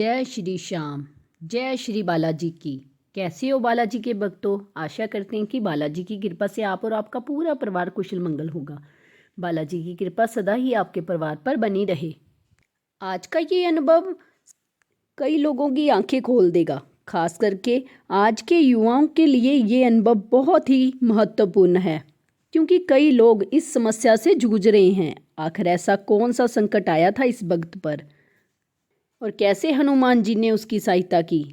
जय श्री श्याम। जय श्री बालाजी की। कैसे हो बालाजी के भक्तों? आशा करते हैं कि बालाजी की कृपा से आप और आपका पूरा परिवार कुशल मंगल होगा। बालाजी की कृपा सदा ही आपके परिवार पर बनी रहे। आज का ये अनुभव कई लोगों की आंखें खोल देगा। खास करके आज के युवाओं के लिए ये अनुभव बहुत ही महत्वपूर्ण है, क्योंकि कई लोग इस समस्या से जूझ रहे हैं। आखिर ऐसा कौन सा संकट आया था इस भक्त पर और कैसे हनुमान जी ने उसकी सहायता की,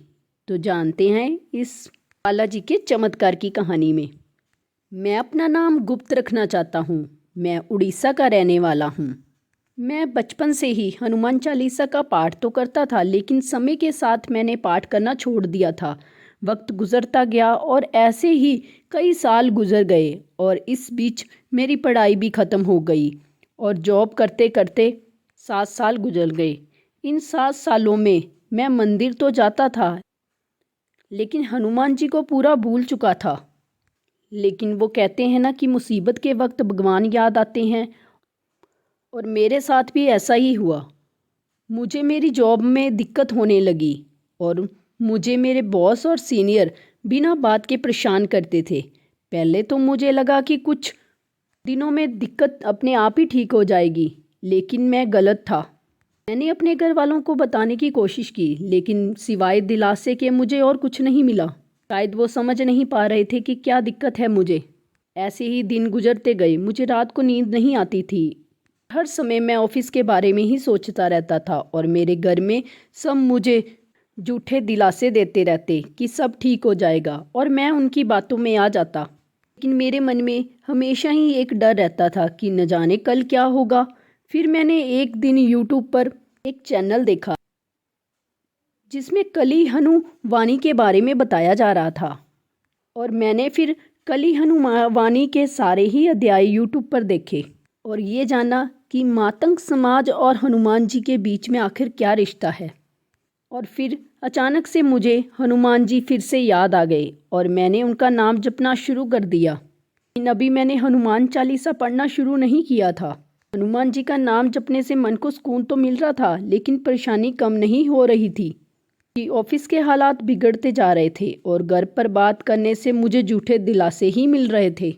तो जानते हैं इस बालाजी के चमत्कार की कहानी में। मैं अपना नाम गुप्त रखना चाहता हूँ। मैं उड़ीसा का रहने वाला हूँ। मैं बचपन से ही हनुमान चालीसा का पाठ तो करता था, लेकिन समय के साथ मैंने पाठ करना छोड़ दिया था। वक्त गुजरता गया और ऐसे ही कई साल गुजर गए और इस बीच मेरी पढ़ाई भी ख़त्म हो गई और जॉब करते करते 7 साल गुजर गए। इन 7 सालों में मैं मंदिर तो जाता था, लेकिन हनुमान जी को पूरा भूल चुका था। लेकिन वो कहते हैं ना कि मुसीबत के वक्त भगवान याद आते हैं, और मेरे साथ भी ऐसा ही हुआ। मुझे मेरी जॉब में दिक्कत होने लगी और मुझे मेरे बॉस और सीनियर बिना बात के परेशान करते थे। पहले तो मुझे लगा कि कुछ दिनों में दिक्कत अपने आप ही ठीक हो जाएगी, लेकिन मैं गलत था। मैंने अपने घर वालों को बताने की कोशिश की, लेकिन सिवाय दिलासे के मुझे और कुछ नहीं मिला। शायद वो समझ नहीं पा रहे थे कि क्या दिक्कत है मुझे। ऐसे ही दिन गुजरते गए। मुझे रात को नींद नहीं आती थी। हर समय मैं ऑफिस के बारे में ही सोचता रहता था और मेरे घर में सब मुझे झूठे दिलासे देते रहते कि सब ठीक हो जाएगा, और मैं उनकी बातों में आ जाता। लेकिन मेरे मन में हमेशा ही एक डर रहता था कि न जाने कल क्या होगा। फिर मैंने एक दिन यूट्यूब पर एक चैनल देखा जिसमें कली हनुवानी के बारे में बताया जा रहा था, और मैंने फिर कली हनुवानी के सारे ही अध्याय यूट्यूब पर देखे और ये जाना कि मातंग समाज और हनुमान जी के बीच में आखिर क्या रिश्ता है। और फिर अचानक से मुझे हनुमान जी फिर से याद आ गए और मैंने उनका नाम जपना शुरू कर दिया। लेकिन अभी मैंने हनुमान चालीसा पढ़ना शुरू नहीं किया था। हनुमान जी का नाम जपने से मन को सुकून तो मिल रहा था, लेकिन परेशानी कम नहीं हो रही थी कि ऑफिस के हालात बिगड़ते जा रहे थे और घर पर बात करने से मुझे झूठे दिलासे ही मिल रहे थे।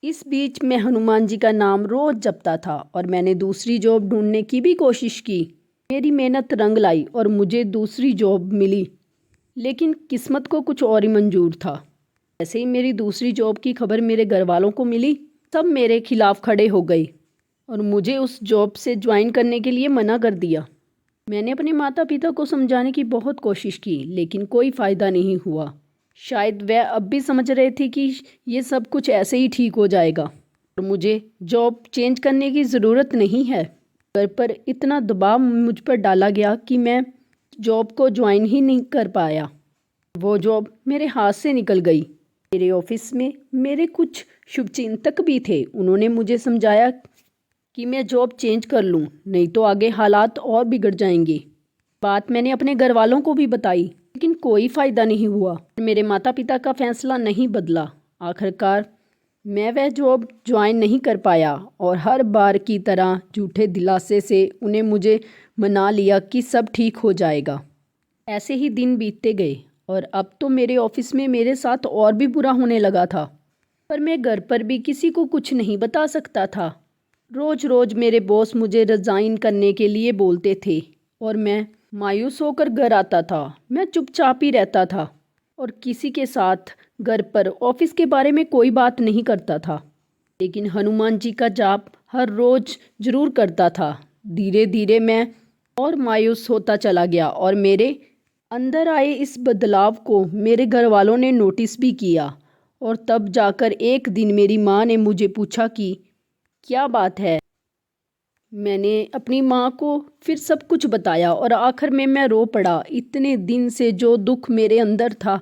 इस बीच मैं हनुमान जी का नाम रोज जपता था और मैंने दूसरी जॉब ढूंढने की भी कोशिश की। मेरी मेहनत रंग लाई और मुझे दूसरी जॉब मिली, लेकिन किस्मत को कुछ और ही मंजूर था। जैसे ही मेरी दूसरी जॉब की खबर मेरे घर वालों को मिली, सब मेरे खिलाफ खड़े हो गए और मुझे उस जॉब से ज्वाइन करने के लिए मना कर दिया। मैंने अपने माता पिता को समझाने की बहुत कोशिश की, लेकिन कोई फ़ायदा नहीं हुआ। शायद वह अब भी समझ रहे थे कि ये सब कुछ ऐसे ही ठीक हो जाएगा और मुझे जॉब चेंज करने की ज़रूरत नहीं है। घर पर इतना दबाव मुझ पर डाला गया कि मैं जॉब को ज्वाइन ही नहीं कर पाया। वो जॉब मेरे हाथ से निकल गई। मेरे ऑफिस में मेरे कुछ शुभचिंतक भी थे। उन्होंने मुझे समझाया कि मैं जॉब चेंज कर लूं, नहीं तो आगे हालात और बिगड़ जाएंगे। बात मैंने अपने घर वालों को भी बताई, लेकिन कोई फ़ायदा नहीं हुआ। मेरे माता पिता का फैसला नहीं बदला। आखिरकार मैं वह जॉब ज्वाइन नहीं कर पाया और हर बार की तरह झूठे दिलासे से उन्हें मुझे मना लिया कि सब ठीक हो जाएगा। ऐसे ही दिन बीतते गए और अब तो मेरे ऑफिस में मेरे साथ और भी बुरा होने लगा था, पर मैं घर पर भी किसी को कुछ नहीं बता सकता था। रोज़ रोज़ मेरे बॉस मुझे रिज़ाइन करने के लिए बोलते थे और मैं मायूस होकर घर आता था। मैं चुपचाप ही रहता था और किसी के साथ घर पर ऑफिस के बारे में कोई बात नहीं करता था। लेकिन हनुमान जी का जाप हर रोज़ ज़रूर करता था। धीरे धीरे मैं और मायूस होता चला गया और मेरे अंदर आए इस बदलाव को मेरे घर वालों ने नोटिस भी किया। और तब जाकर एक दिन मेरी माँ ने मुझे पूछा कि क्या बात है। मैंने अपनी माँ को फिर सब कुछ बताया और आखिर में मैं रो पड़ा। इतने दिन से जो दुख मेरे अंदर था,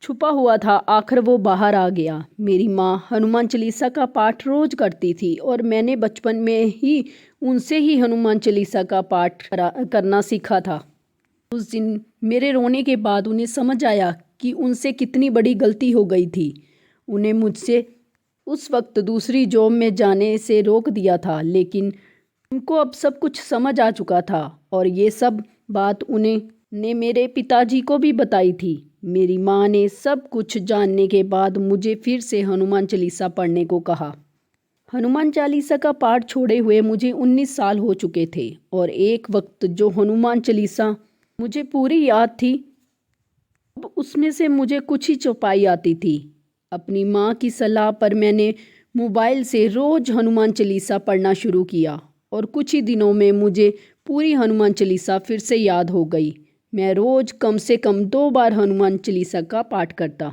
छुपा हुआ था, आखिर वो बाहर आ गया। मेरी माँ हनुमान चालीसा का पाठ रोज करती थी और मैंने बचपन में ही उनसे ही हनुमान चालीसा का पाठ करना सीखा था। उस दिन मेरे रोने के बाद उन्हें समझ आया कि उनसे कितनी बड़ी गलती हो गई थी। उन्हें मुझसे उस वक्त दूसरी जॉब में जाने से रोक दिया था, लेकिन उनको अब सब कुछ समझ आ चुका था और ये सब बात उन्हें ने मेरे पिताजी को भी बताई थी। मेरी माँ ने सब कुछ जानने के बाद मुझे फिर से हनुमान चालीसा पढ़ने को कहा। हनुमान चालीसा का पाठ छोड़े हुए मुझे 19 साल हो चुके थे और एक वक्त जो हनुमान चालीसा मुझे पूरी याद थी, अब उसमें से मुझे कुछ ही चौपाई आती थी। अपनी माँ की सलाह पर मैंने मोबाइल से रोज़ हनुमान चालीसा पढ़ना शुरू किया और कुछ ही दिनों में मुझे पूरी हनुमान चालीसा फिर से याद हो गई। मैं रोज़ कम से कम 2 बार हनुमान चालीसा का पाठ करता।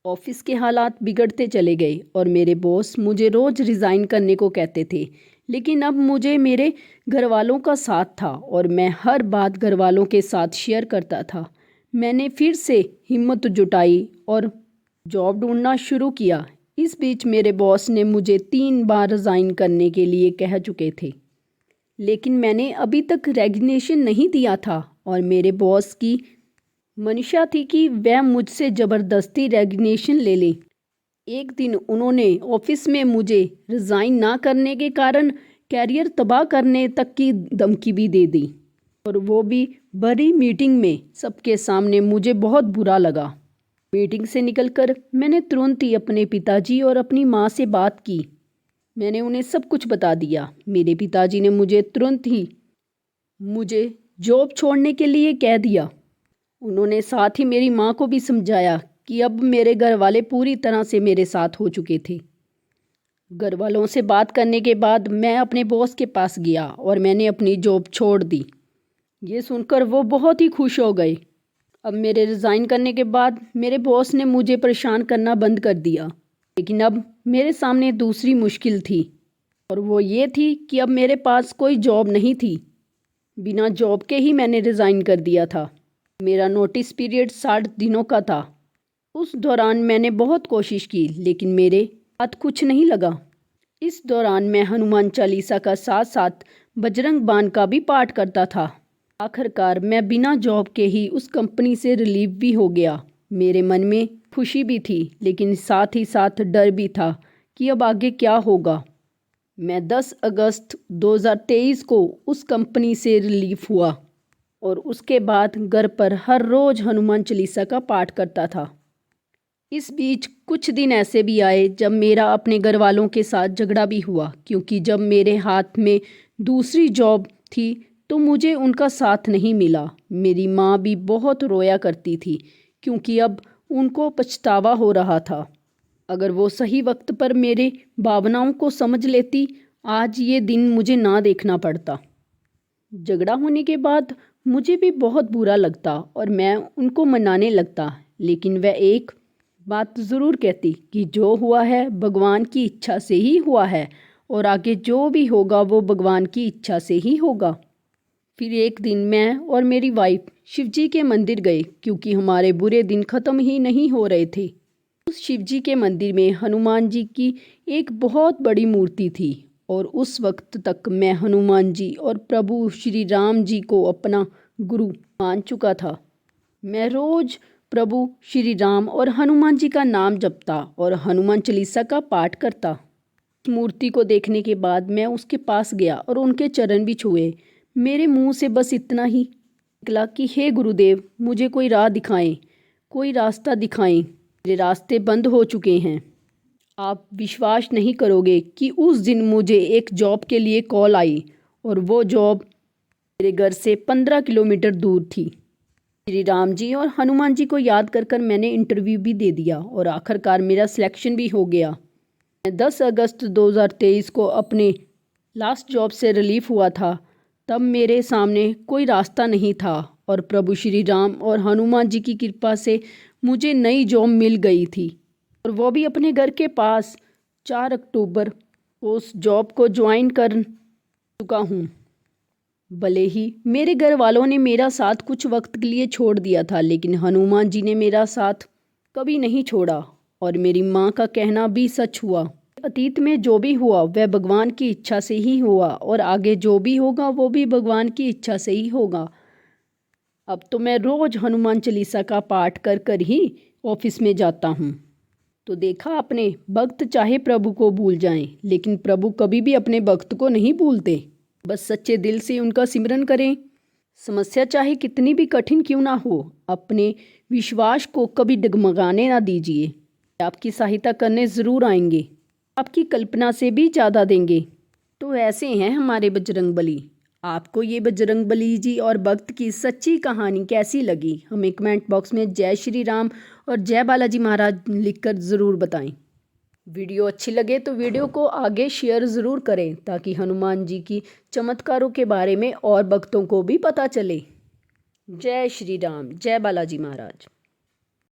ऑफिस के हालात बिगड़ते चले गए और मेरे बॉस मुझे रोज़ रिज़ाइन करने को कहते थे, लेकिन अब मुझे मेरे घर वालों का साथ था और मैं हर बात घर वालों के साथ शेयर करता था। मैंने फिर से हिम्मत जुटाई और जॉब ढूंढना शुरू किया। इस बीच मेरे बॉस ने मुझे 3 बार रिज़ाइन करने के लिए कह चुके थे, लेकिन मैंने अभी तक रेजिग्नेशन नहीं दिया था और मेरे बॉस की मंशा थी कि वह मुझसे ज़बरदस्ती रेजिग्नेशन ले लें। एक दिन उन्होंने ऑफिस में मुझे रिज़ाइन ना करने के कारण कैरियर तबाह करने तक की धमकी भी दे दी, और वो भी बड़ी मीटिंग में सबके सामने। मुझे बहुत बुरा लगा। मीटिंग से निकलकर मैंने तुरंत ही अपने पिताजी और अपनी माँ से बात की। मैंने उन्हें सब कुछ बता दिया। मेरे पिताजी ने मुझे तुरंत ही मुझे जॉब छोड़ने के लिए कह दिया। उन्होंने साथ ही मेरी माँ को भी समझाया कि अब मेरे घर वाले पूरी तरह से मेरे साथ हो चुके थे। घर वालों से बात करने के बाद मैं अपने बॉस के पास गया और मैंने अपनी जॉब छोड़ दी। ये सुनकर वो बहुत ही खुश हो गए। अब मेरे रिज़ाइन करने के बाद मेरे बॉस ने मुझे परेशान करना बंद कर दिया, लेकिन अब मेरे सामने दूसरी मुश्किल थी, और वो ये थी कि अब मेरे पास कोई जॉब नहीं थी। बिना जॉब के ही मैंने रिज़ाइन कर दिया था। मेरा नोटिस पीरियड 60 दिनों का था। उस दौरान मैंने बहुत कोशिश की, लेकिन मेरे हाथ कुछ नहीं लगा। इस दौरान मैं हनुमान चालीसा का साथ साथ बजरंग बाण का भी पाठ करता था। आखिरकार मैं बिना जॉब के ही उस कंपनी से रिलीव भी हो गया। मेरे मन में खुशी भी थी, लेकिन साथ ही साथ डर भी था कि अब आगे क्या होगा। मैं 10 अगस्त 2023 को उस कंपनी से रिलीव हुआ और उसके बाद घर पर हर रोज़ हनुमान चालीसा का पाठ करता था। इस बीच कुछ दिन ऐसे भी आए जब मेरा अपने घर वालों के साथ झगड़ा भी हुआ, क्योंकि जब मेरे हाथ में दूसरी जॉब थी तो मुझे उनका साथ नहीं मिला। मेरी माँ भी बहुत रोया करती थी, क्योंकि अब उनको पछतावा हो रहा था। अगर वो सही वक्त पर मेरे भावनाओं को समझ लेती, आज ये दिन मुझे ना देखना पड़ता। झगड़ा होने के बाद मुझे भी बहुत बुरा लगता और मैं उनको मनाने लगता, लेकिन वह एक बात ज़रूर कहती कि जो हुआ है भगवान की इच्छा से ही हुआ है और आगे जो भी होगा वो भगवान की इच्छा से ही होगा। फिर एक दिन मैं और मेरी वाइफ शिवजी के मंदिर गए, क्योंकि हमारे बुरे दिन ख़त्म ही नहीं हो रहे थे। उस शिवजी के मंदिर में हनुमान जी की एक बहुत बड़ी मूर्ति थी, और उस वक्त तक मैं हनुमान जी और प्रभु श्री राम जी को अपना गुरु मान चुका था। मैं रोज़ प्रभु श्री राम और हनुमान जी का नाम जपता और हनुमान चालीसा का पाठ करता। मूर्ति को देखने के बाद मैं उसके पास गया और उनके चरण भी छुए। मेरे मुंह से बस इतना ही निकला कि हे गुरुदेव, मुझे कोई राह दिखाएं, कोई रास्ता दिखाएं। मेरे रास्ते बंद हो चुके हैं। आप विश्वास नहीं करोगे कि उस दिन मुझे एक जॉब के लिए कॉल आई, और वो जॉब मेरे घर से 15 किलोमीटर दूर थी। श्री राम जी और हनुमान जी को याद कर कर मैंने इंटरव्यू भी दे दिया और आखिरकार मेरा सिलेक्शन भी हो गया। मैं 10 अगस्त 2023 को अपने लास्ट जॉब से रिलीव हुआ था। तब मेरे सामने कोई रास्ता नहीं था, और प्रभु श्री राम और हनुमान जी की कृपा से मुझे नई जॉब मिल गई थी, और वो भी अपने घर के पास। 4 अक्टूबर को उस जॉब को ज्वाइन कर चुका हूँ। भले ही मेरे घर वालों ने मेरा साथ कुछ वक्त के लिए छोड़ दिया था, लेकिन हनुमान जी ने मेरा साथ कभी नहीं छोड़ा, और मेरी माँ का कहना भी सच हुआ। अतीत में जो भी हुआ वह भगवान की इच्छा से ही हुआ, और आगे जो भी होगा वो भी भगवान की इच्छा से ही होगा। अब तो मैं रोज़ हनुमान चालीसा का पाठ कर कर ही ऑफिस में जाता हूँ। तो देखा आपने, भक्त चाहे प्रभु को भूल जाएं, लेकिन प्रभु कभी भी अपने भक्त को नहीं भूलते। बस सच्चे दिल से उनका सिमरन करें, समस्या चाहे कितनी भी कठिन क्यों ना हो, अपने विश्वास को कभी डगमगाने ना दीजिए। आपकी सहायता करने ज़रूर आएंगे, आपकी कल्पना से भी ज़्यादा देंगे। तो ऐसे हैं हमारे बजरंगबली। आपको ये बजरंगबली जी और भक्त की सच्ची कहानी कैसी लगी, हमें कमेंट बॉक्स में जय श्री राम और जय बालाजी महाराज लिखकर ज़रूर बताएं। वीडियो अच्छी लगे तो वीडियो को आगे शेयर ज़रूर करें ताकि हनुमान जी की चमत्कारों के बारे में और भक्तों को भी पता चले। जय श्री राम, जय बालाजी महाराज।